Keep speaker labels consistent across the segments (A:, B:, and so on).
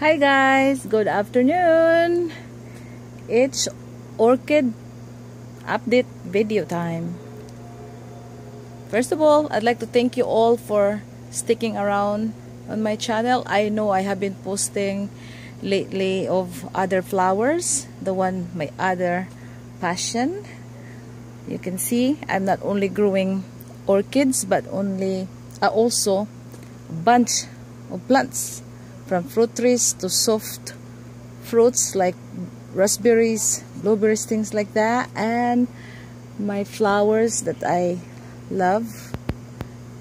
A: Hi guys, good afternoon. It's Orchid update video time. First of all, I'd like to thank you all for sticking around on my channel. I know I have been posting lately of other flowers, my other passion. You can see I'm not only growing orchids but also a bunch of plants, from fruit trees to soft fruits like raspberries, blueberries, things like that, and my flowers that I love,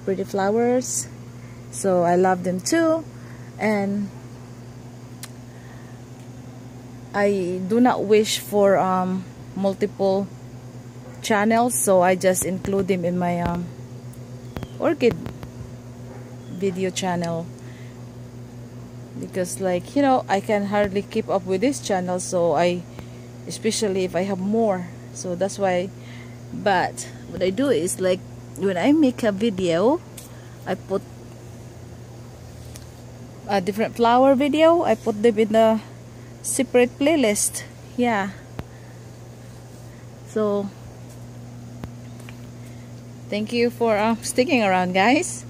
A: pretty flowers, so I love them too. And I do not wish for multiple channels, so I just include them in my orchid video channel, because I can hardly keep up with this channel, so especially if I have more, so that's why. But what I do is, like, when I make a video, I put a different flower video, I put them in a separate playlist. Yeah, so thank you for sticking around, guys.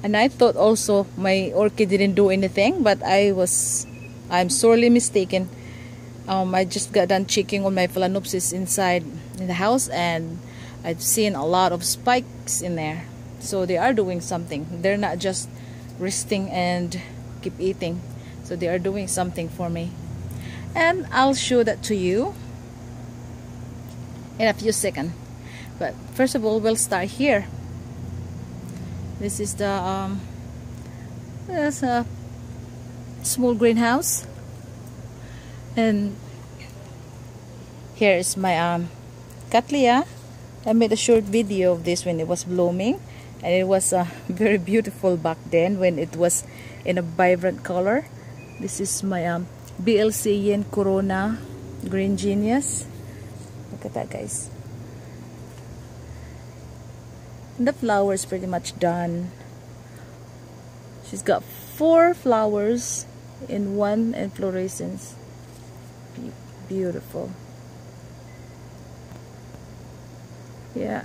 A: And I thought also my orchid didn't do anything, but I'm sorely mistaken. I just got done checking on my phalaenopsis inside in the house, and I've seen a lot of spikes in there. So they are doing something. They're not just resting and keep eating. So they are doing something for me. And I'll show that to you in a few seconds. But first of all, we'll start here. This is the there's a small greenhouse, and here is my cattleya. I made a short video of this when it was blooming, and it was very beautiful back then when it was in a vibrant color. This is my BLC Yen Corona Green Genius. Look at that, guys. The flower is pretty much done. She's got 4 flowers in one inflorescence. Beautiful. Yeah,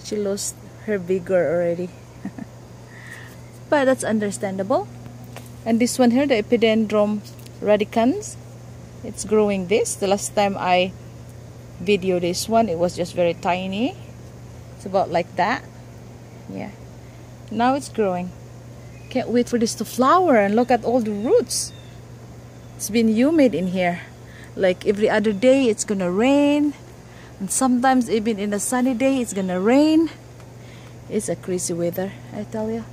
A: she lost her vigor already. But that's understandable. And this one here, the Epidendrum radicans, it's growing this. The last time I videoed this one, it was just very tiny. It's about like that. Yeah, now it's growing. Can't wait for this to flower, and look at all the roots. It's been humid in here. Like every other day it's gonna rain, and sometimes even in a sunny day it's gonna rain. It's a crazy weather, I tell you.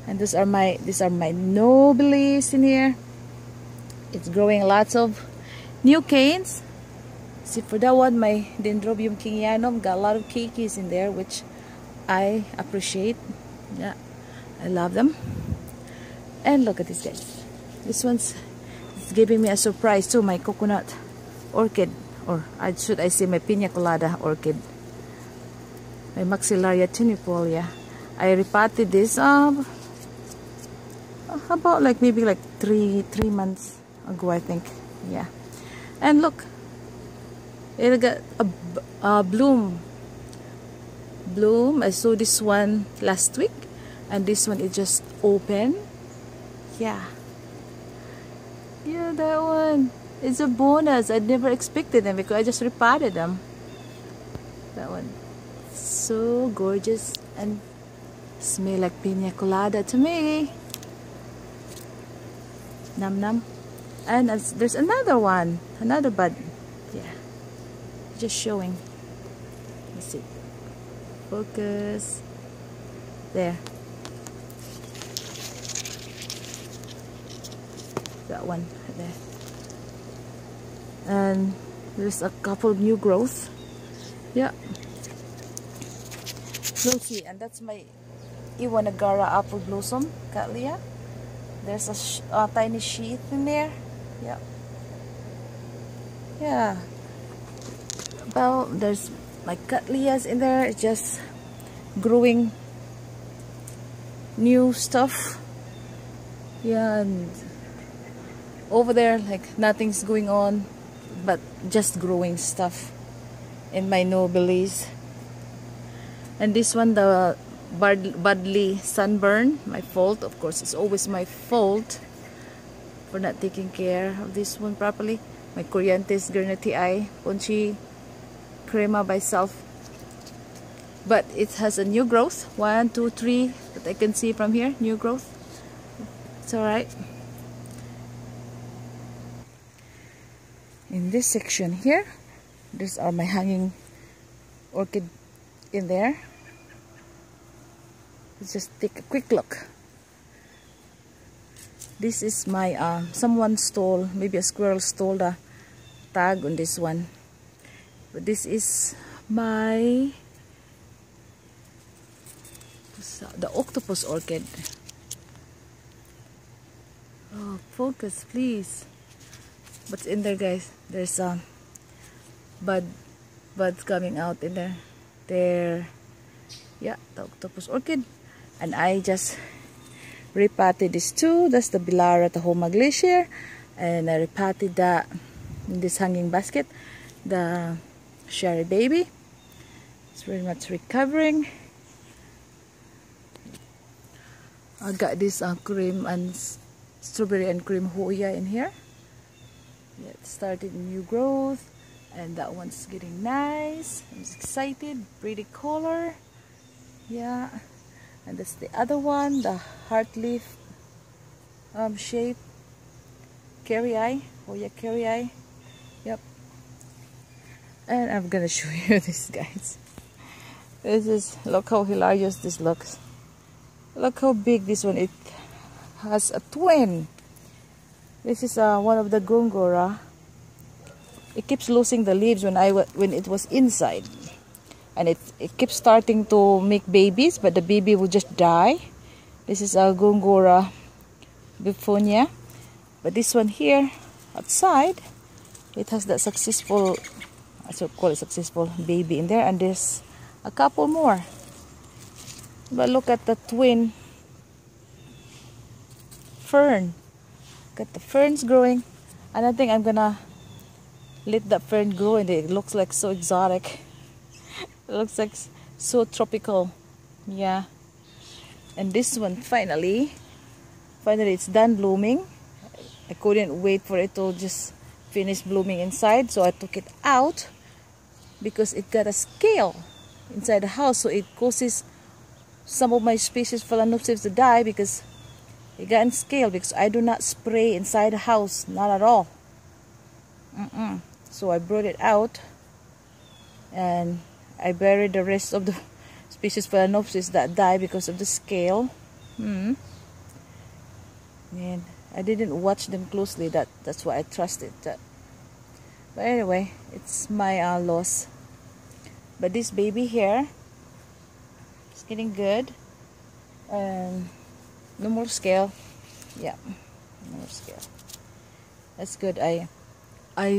A: And these are my nobilis in here. It's growing lots of new canes. See, for that one, my Dendrobium kingianum got a lot of keikis in there, which I appreciate. Yeah, I love them. And look at this, guys. This one's giving me a surprise too. My coconut orchid, or should I say my pina colada orchid. My Maxillaria tunifolia. I repotted this about maybe 3 months ago, I think. Yeah, and look. It got a bloom. I saw this one last week, and this one is just open. Yeah, that one is a bonus. I never expected them because I just repotted them. That one, so gorgeous and smell like pina colada to me. Num num. And there's another one, another bud. Yeah. Just showing. Let's see. Focus. There. That one there. And there's a couple new growth. Yeah. We'll see. And that's my Iwanagara apple blossom cattleya. There's a tiny sheath in there. Yeah. Yeah. Well, there's my cattleyas in there, just growing new stuff. Yeah, and over there like nothing's going on but just growing stuff in my nobilis. And this one, the badly sunburn, my fault, of course. It's always my fault for not taking care of this one properly. My Corrientes Garnetii Ponchi Crema by Self, but it has a new growth. 1, 2, 3 that I can see from here. New growth. It's alright. In this section here, there's my hanging orchid in there. Let's just take a quick look. This is my someone stole, maybe a squirrel stole the tag on this one. But this is my the octopus orchid. Oh, focus please. What's in there, guys? There's buds coming out in there. There, yeah, the octopus orchid. And I just repotted this too. That's the Bilara Tahoma Glacier, and I repotted that in this hanging basket. The Sherry Baby, it's very much recovering. I got this cream and strawberry and cream Hoya in here. Yeah, it started new growth, and that one's getting nice. I'm excited. Pretty color. Yeah, and that's the other one, the heart leaf shape Carrii, Hoya Carrii. Yep. And I'm gonna show you this, guys. This is, look how hilarious this looks. Look how big this one. It has a twin. This is one of the gongora. It keeps losing the leaves when it was inside, and it keeps starting to make babies, but the baby will just die. This is a gongora bifonia, but this one here outside, it has that successful, I should call it successful baby in there, and there's a couple more. But look at the twin fern. Got the ferns growing, and I think I'm gonna let that fern grow, and it looks like so exotic. It looks like so tropical. Yeah. And this one finally it's done blooming. I couldn't wait for it to just finish blooming inside, so I took it out because it got a scale inside the house, so it causes some of my species Phalaenopsis to die because it got in scale, because I do not spray inside the house, not at all. So I brought it out, and I buried the rest of the species Phalaenopsis that die because of the scale. And I didn't watch them closely. That's why I trusted that. But anyway, it's my loss. But this baby here is getting good, and no more scale. Yeah, no more scale. That's good. I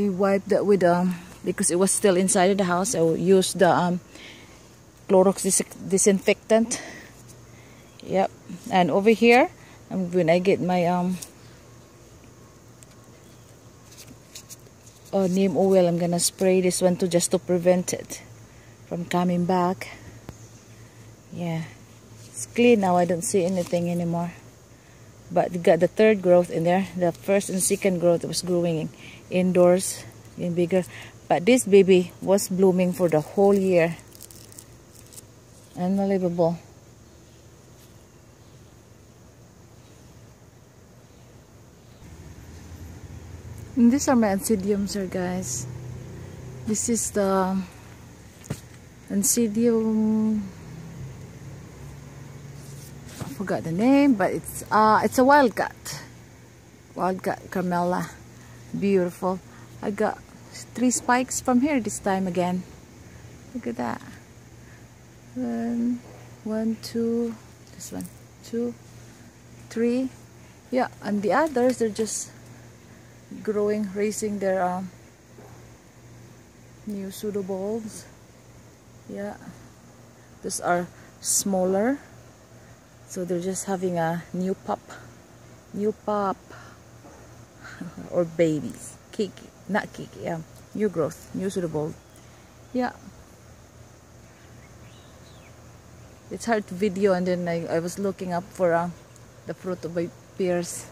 A: wiped that with because it was still inside of the house. I used the Clorox disinfectant. Yep. And over here, when I get my neem oil, I'm gonna spray this one too, just to prevent it from coming back. Yeah, it's clean now. I don't see anything anymore. But it got the third growth in there. The first and second growth was growing indoors, getting bigger. But this baby was blooming for the whole year. Unbelievable. And these are my Oncidiums here, guys. This is the Oncidium, I forgot the name, but it's a wildcat Carmella. Beautiful. I got 3 spikes from here this time again. Look at that. 1, 2, this one, 2, 3. Yeah, and the others, they're just growing, raising their new pseudobulbs. Yeah, these are smaller So they're just having a new pup or babies. Kiki, not Kiki, yeah. New growth, new to the bulb. Yeah. It's hard to video, and then I was looking up for the fruit of my pears.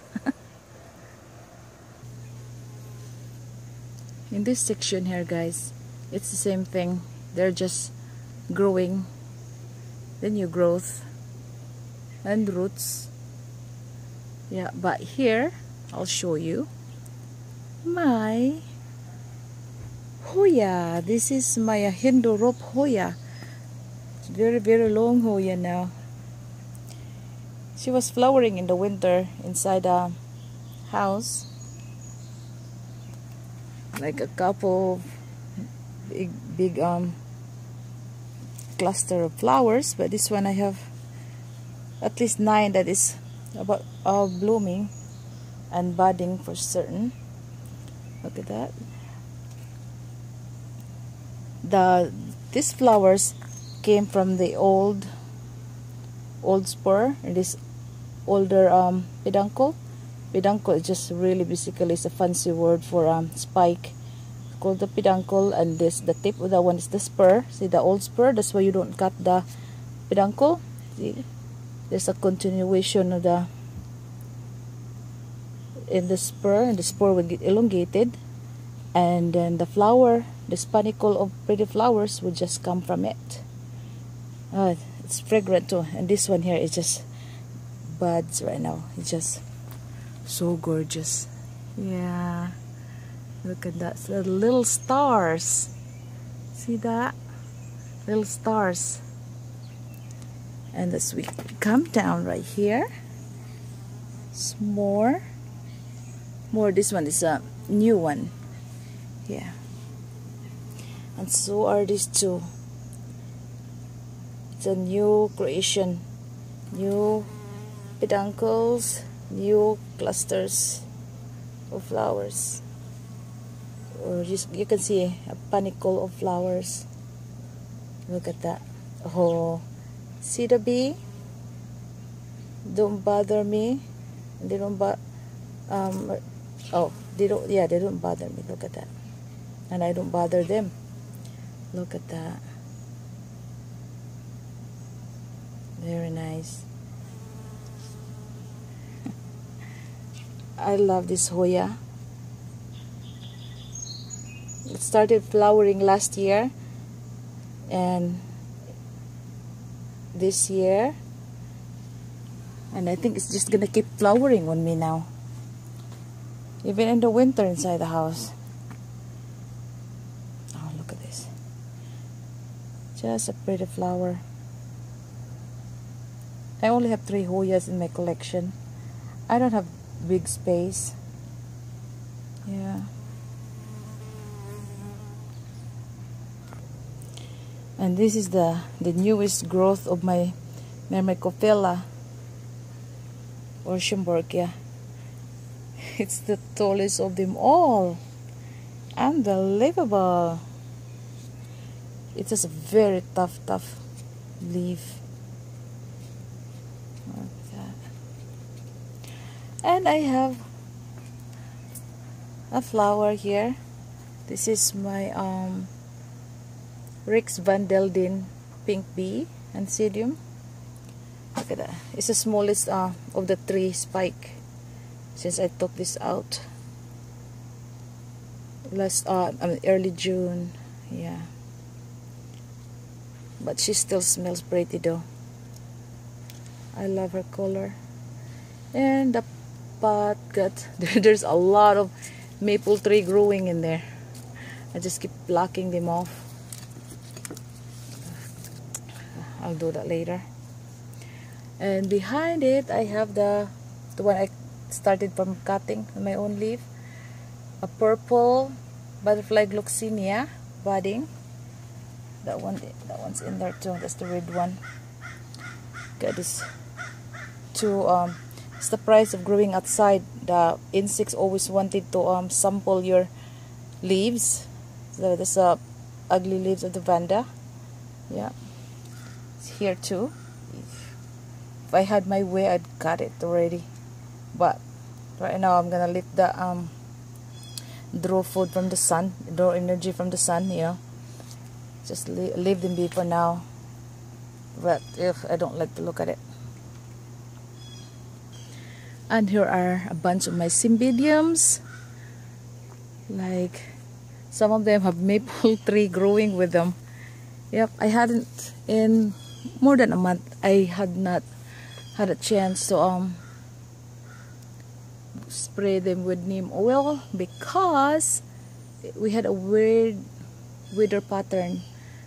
A: In this section here, guys, it's the same thing. They're just growing, the new growth and roots. Yeah, but here I'll show you my Hoya. This is my Hindu rope Hoya. It's very long Hoya now. She was flowering in the winter inside a house, like a couple big cluster of flowers, but this one I have at least 9 that is about blooming and budding for certain. Look at that. These flowers came from the old spur, and this older peduncle. Peduncle is just really basically is a fancy word for spike. It's called the peduncle, and the tip of that one is the spur. See the old spur? That's why you don't cut the peduncle. See, there's a continuation of the spur, and the spur will get elongated, and then the flower, the spanicle of pretty flowers would just come from it. It's fragrant too, and this one here is just buds right now. It's just so gorgeous. Yeah, look at that. The little stars. See that? Little stars. And as we come down right here, it's more. This one is a new one. Yeah. And so are these two. It's a new creation. New peduncles, new clusters of flowers. Or you can see a panicle of flowers. Look at that. Oh, see the bee? Don't bother me. They don't they don't bother me. Look at that. And I don't bother them. Look at that. Very nice. I love this Hoya. It started flowering last year, and this year, and I think it's just gonna keep flowering on me now, even in the winter inside the house. Oh, look at this. Just a pretty flower. I only have 3 Hoyas in my collection. I don't have big space. Yeah. And this is the newest growth of my Myrmecophila or Schomburgia. It's the tallest of them all. Unbelievable. It has a very tough leaf. Like that. And I have a flower here. This is my Rex Van Delden pink bee Ansidium. Look at that. It's the smallest of the 3 spike since I took this out last early June. Yeah, but she still smells pretty though. I love her color. And the pot got there's a lot of maple tree growing in there. I just keep blocking them off. I'll do that later. And behind it I have the one I started from cutting on my own leaf, a purple butterfly gloxinia budding. That one's in there too. That's the red one. Got this two. It's the price of growing outside. The insects always wanted to sample your leaves. So there's ugly leaves of the Vanda. Yeah, it's here too. I had my way, I'd cut it already. But right now I'm gonna let the draw food from the sun, draw energy from the sun, you know. Just leave them be for now. But I don't like to look at it. And here are a bunch of my cymbidiums. Like, some of them have maple tree growing with them. Yep, I hadn't, in more than a month, I had not had a chance to spray them with neem oil because we had a weird weather pattern.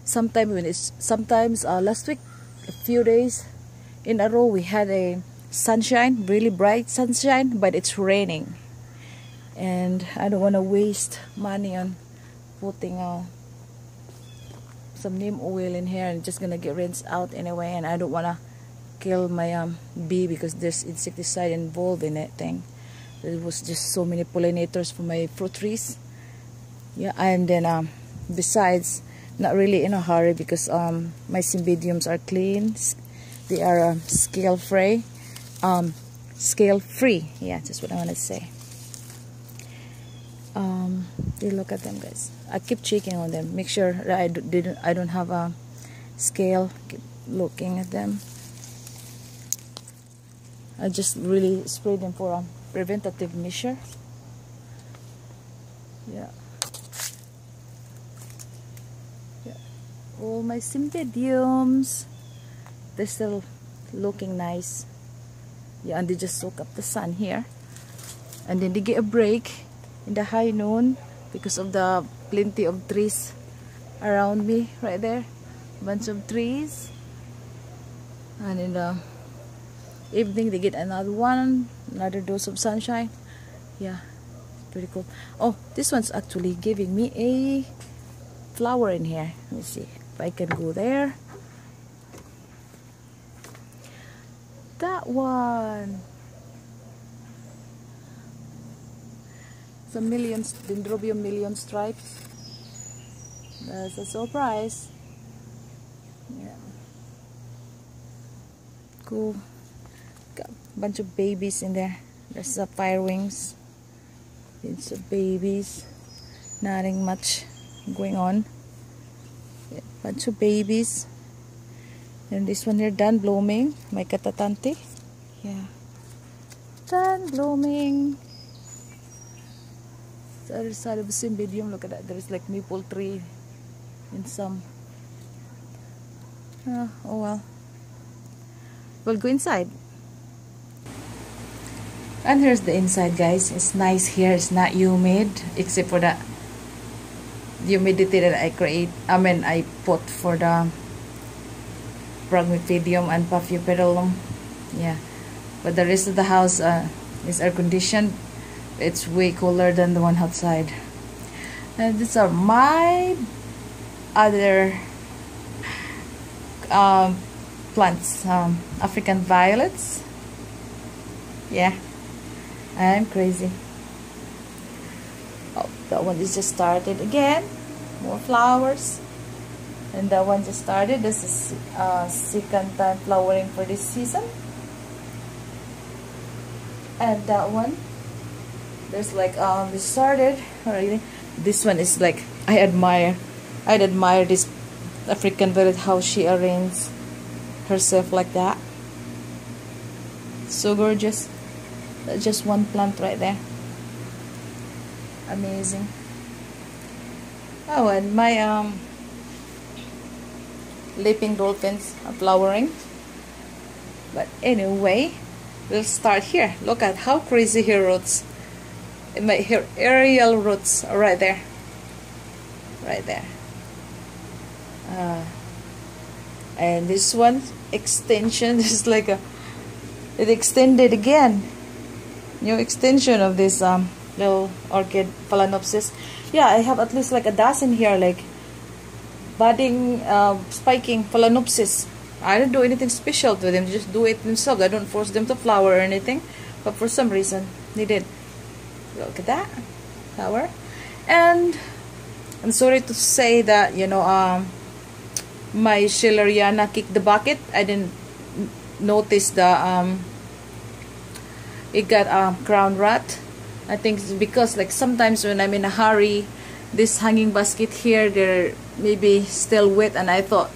A: Sometimes last week, a few days in a row, we had a sunshine, really bright sunshine, but it's raining, and I don't want to waste money on putting some neem oil in here, and just gonna get rinsed out anyway. And I don't want to kill my bee because there's insecticide involved in that thing. There was just so many pollinators for my fruit trees. Yeah, and then besides, not really in a hurry because my cymbidiums are clean. They are scale free. Yeah, that's what I want to say. You look at them, guys. I keep checking on them, make sure that I don't have a scale. Keep looking at them. I just really spray them for a preventative measure. Yeah. All my cymbidiums, they're still looking nice. Yeah, and they just soak up the sun here, and then they get a break in the high noon because of the plenty of trees around me right there. Bunch of trees. And in the evening they get another dose of sunshine. Yeah, pretty cool. Oh, this one's actually giving me a flower in here. Let me see if I can go there. That one. It's a Dendrobium million stripes. That's a surprise. Yeah. Cool. Got a bunch of babies in there. There's the fire wings. It's babies. Nothing much going on. Yeah, bunch of babies. And this one here done blooming. My katatante. Yeah. Done blooming. The other side of the cymbidium, look at that. There's like maple tree in some. Oh well. We'll go inside. And here's the inside, guys. It's nice here. It's not humid, except for the humidity that I put for the Bragmipedium and Paphiopedilum. Yeah, but the rest of the house is air conditioned. It's way cooler than the one outside. And these are my other plants, African violets. Yeah, I'm crazy. Oh, that one is just started again. More flowers. And that one just started. This is second time flowering for this season. And that one, there's like this started already. This one is like I'd admire this African violet, how she arranged herself like that. So gorgeous. That's just one plant right there. Amazing. Oh, and my leaping dolphins are flowering. But anyway, we'll start here. Look at how crazy her roots. Her aerial roots are right there. Right there. And this one extension is like it extended again. New extension of this little orchid phalaenopsis. Yeah, I have at least like a dozen here, like budding, spiking phalaenopsis. I don't do anything special to them, they just do it themselves. I don't force them to flower or anything, but for some reason they did. Look at that flower. And I'm sorry to say that, you know, my Schilleriana kicked the bucket. I didn't noticed the it got crown rot. I think it's because like sometimes when I'm in a hurry, this hanging basket here, they're maybe still wet, and I thought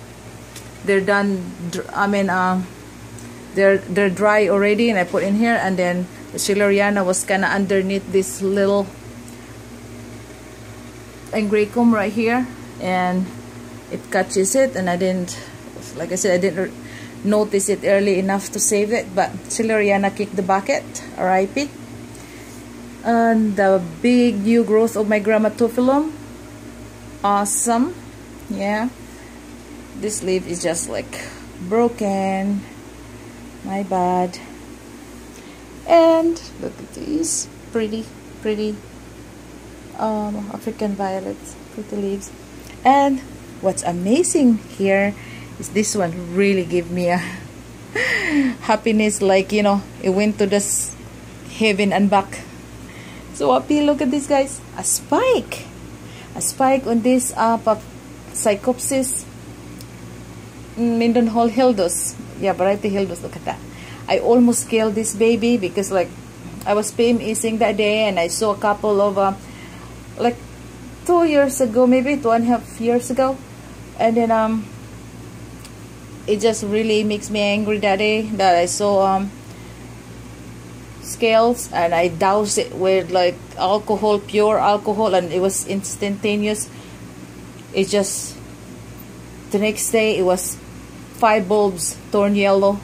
A: they're done. I mean, they're dry already, and I put in here, and then the Schilleriana was kind of underneath this little angraecum right here, and it catches it, and I didn't, like I said, I didn't notice it early enough to save it. But Schilleriana kicked the bucket, RIP. And the big new growth of my grammatophyllum, awesome. Yeah, this leaf is just like broken, my bad. And look at these pretty African violets, pretty leaves. And what's amazing here is this one really gave me a happiness, like, you know, it went to this heaven and back. So up here, look at this, guys, a spike on this Psychopsis Mindenhall Hildus, yeah, variety Hildus. Look at that. I almost killed this baby because like I was PMSing that day, and I saw a couple of like 2 years ago, maybe 2.5 years ago, and then it just really makes me angry that day that I saw scales, and I doused it with like alcohol, pure alcohol, and it was instantaneous. It just, the next day it was 5 bulbs torn yellow,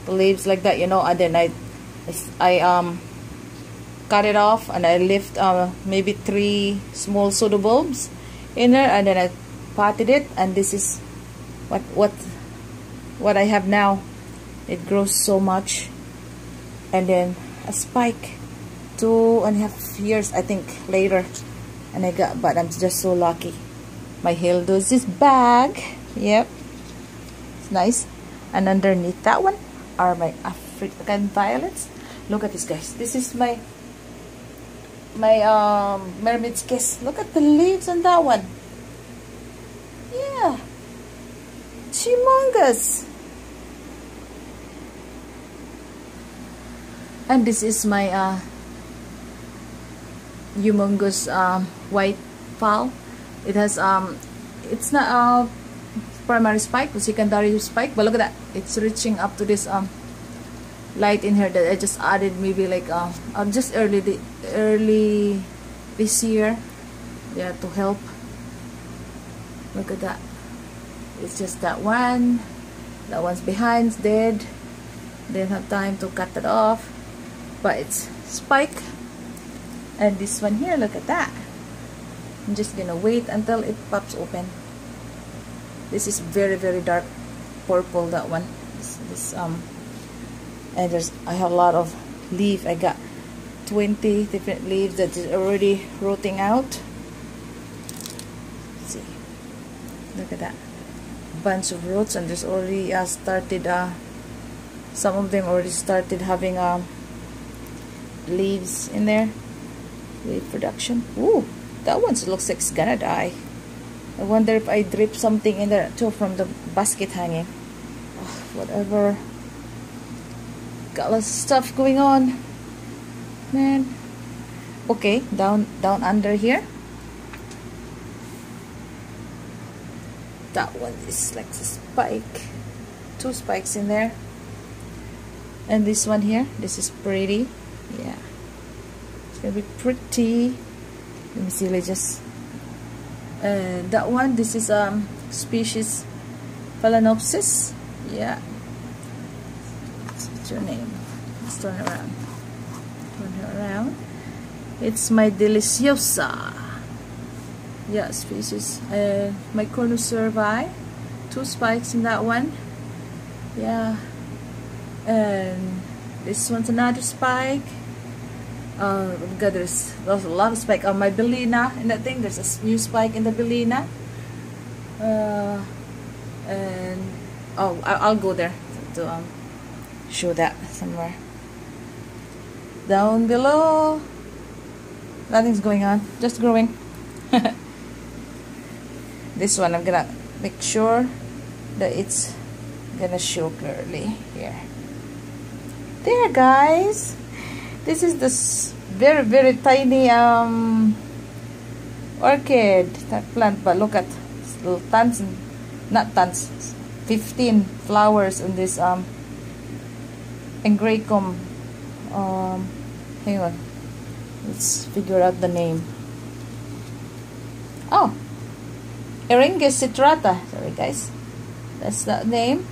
A: the leaves like that, you know. And then I cut it off, and I left maybe 3 small pseudobulbs in there, and then I potted it, and this is what I have now. It grows so much. And then a spike 2.5 years I think later, and I got, but I'm just so lucky. My Hildus is back. Yep, it's nice. And underneath that one are my African violets. Look at this, guys. This is my mermaid's kiss. Look at the leaves on that one. Yeah, humongous. And this is my humongous white fowl. It has it's not a primary spike, but secondary spike. But look at that, it's reaching up to this light in here that I just added maybe like just early this year, yeah, to help. Look at that, it's just that one's behind, it's dead. Didn't have time to cut it off, but it's spike. And this one here, look at that. I'm just gonna wait until it pops open. This is very dark purple, that one. This and I have a lot of leaf. I got 20 different leaves that is already rotting out. Let's see, look at that, bunch of roots, and there's already started some of them already started having leaves in there. Leaf production. Ooh, that one looks like it's gonna die. I wonder if I drip something in there too from the basket hanging. Oh, whatever. Got lots of stuff going on, man. Okay, down under here. That one is like a spike. 2 spikes in there. And this one here, this is pretty. Yeah, it's gonna be pretty. Let me see, let's just that one, this is species Phalaenopsis. Yeah, what's your name? Let's turn around. Turn her around. It's my Deliciosa. Yeah, species my Cornucervi. 2 spikes in that one. Yeah. And this one's another spike. Oh god, there's a lot of spike on my Bellina in that thing. There's a new spike in the Bellina. And oh, I'll go there to show that somewhere. Down below, nothing's going on, just growing. This one I'm gonna make sure that it's gonna show clearly here. There, guys. This is the very, very tiny orchid that plant, but look at little tons, not tons, 15 flowers in this engracum. Hang on, let's figure out the name. Oh, Eringus citrata. Sorry, guys, that's the name.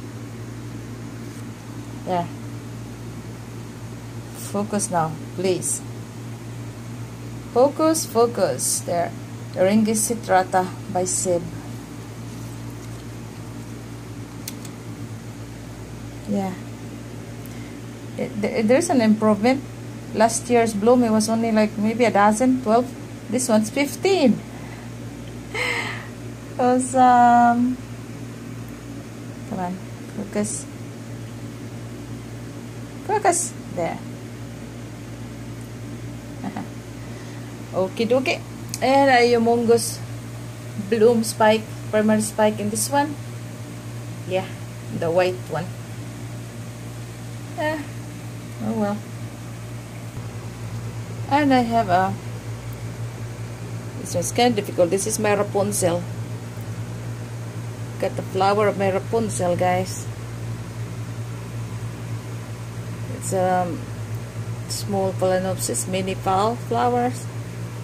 A: There. Focus now, please. Focus, focus. There. Eringus citrata by Sib. Yeah. There's an improvement. Last year's bloom, it was only like maybe a dozen, 12. This one's 15. Because, come on, focus. Focus. There. Okay, dokie. And a humongous bloom spike, primary spike in this one. Yeah, the white one. Oh well. And I have a, this one's kind of difficult. This is my Rapunzel. Got the flower of my Rapunzel, guys. It's small Phalaenopsis mini flowers.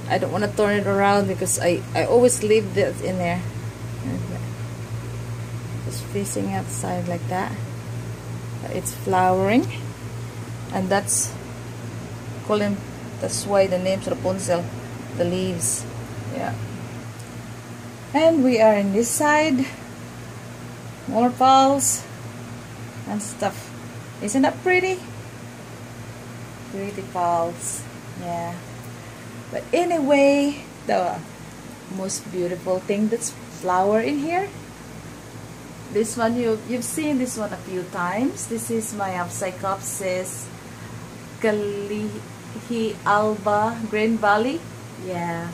A: I don't want to turn it around because I always leave this in there. Just facing outside like that. It's flowering, and that's why the name's Rapunzel, the leaves. Yeah. And we are in this side. More pals and stuff. Isn't that pretty? Pretty pals. Yeah. But anyway, the most beautiful thing that's flower in here. This one, you've seen this one a few times. This is my Psychopsis Kalihi Alba Green Valley. Yeah.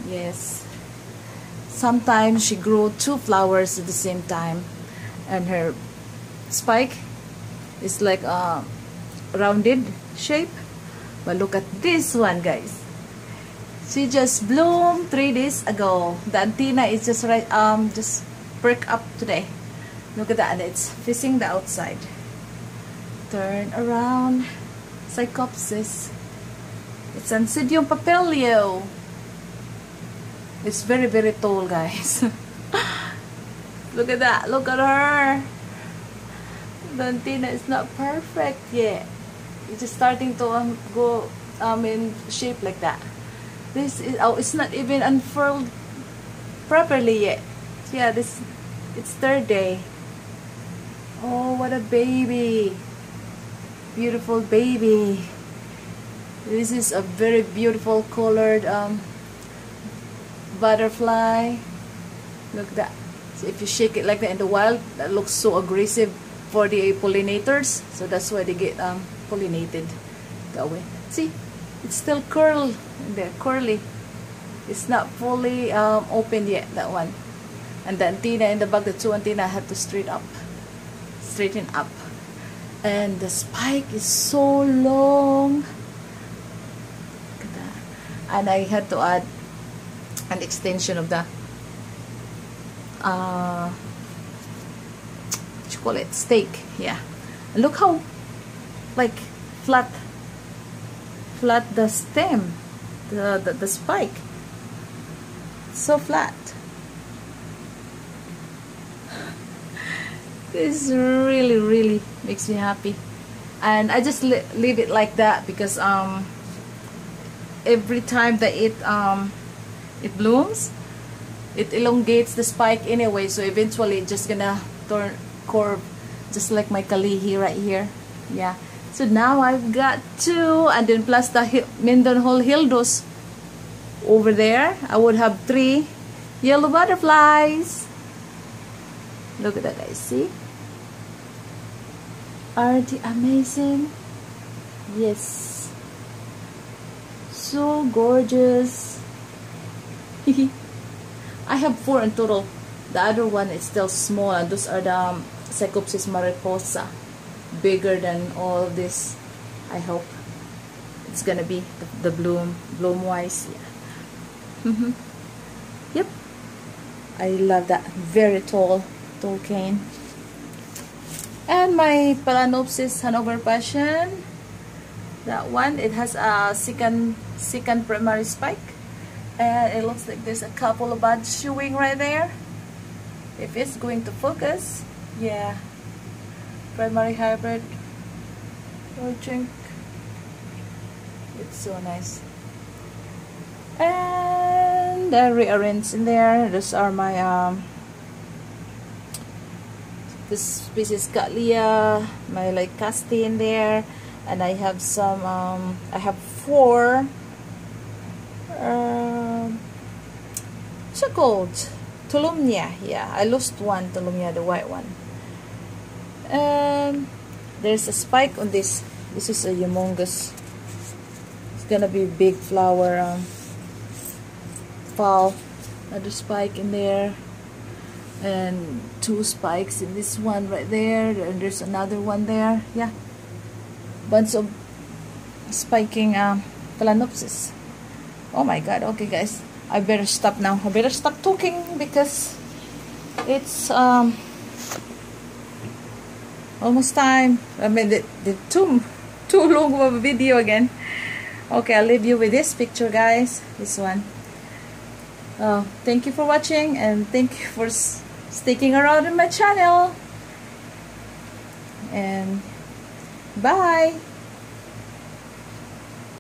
A: Yes. Sometimes she grew 2 flowers at the same time, and her spike is like a rounded shape. But look at this one, guys. She just bloomed 3 days ago. The antenna is just right, just perk up today. Look at that, and it's facing the outside. Turn around. Psychopsis. It's Ansidium papilio. It's very, very tall, guys. Look at that. Look at her. The antenna is not perfect yet. It's just starting to go in shape like that. This is, oh, it's not even unfurled properly yet. Yeah, it's 3rd day. Oh, what a baby. Beautiful baby. This is a very beautiful colored butterfly. Look at that. So if you shake it like that in the wild, that looks so aggressive for the pollinators. So that's why they get pollinated that way. See, it's still curly. It's not fully open yet, that one. And the antenna in the back, the 2 antenna, I had to straighten up. And the spike is so long. Look at that. And I had to add an extension of the what you call it, stake. Yeah. And look how like flat the stem, the spike, so flat. This really makes me happy, and I just leave it like that because every time that it blooms, it elongates the spike anyway, so eventually it's just gonna turn curve, just like my Kalihi right here. Yeah. So now I've got 2, and then plus the Mendenhall Hildos over there, I would have 3 yellow butterflies. Look at that, guys. See? Aren't they amazing? Yes. So gorgeous. I have 4 in total. The other one is still small, and those are the Psychopsis mariposa. bigger than all of this. I hope it's gonna be the bloom wise. Yeah. Yep, I love that. Very tall cane. And my Phalaenopsis Hanover Passion, that one, it has a second primary spike, and it looks like there's a couple of buds showing right there. If it's going to focus, yeah, primary hybrid, I think it's so nice. And I rearranged in there. Those are my this species Cattleya, my like casti in there, and I have some I have 4 what's it called, Tolumnia. Yeah, I lost one Tolumnia, the white one. There's a spike on this. This is a humongous, it's gonna be big flower, fall. Another spike in there, and 2 spikes in this one right there, and there's another one there. Yeah, bunch of spiking Phalaenopsis. Oh my god. Okay guys, I better stop now. I better stop talking because it's almost time. I mean, the too long of a video again. Okay, I'll leave you with this picture, guys. This one. Thank you for watching, and thank you for sticking around in my channel, and bye.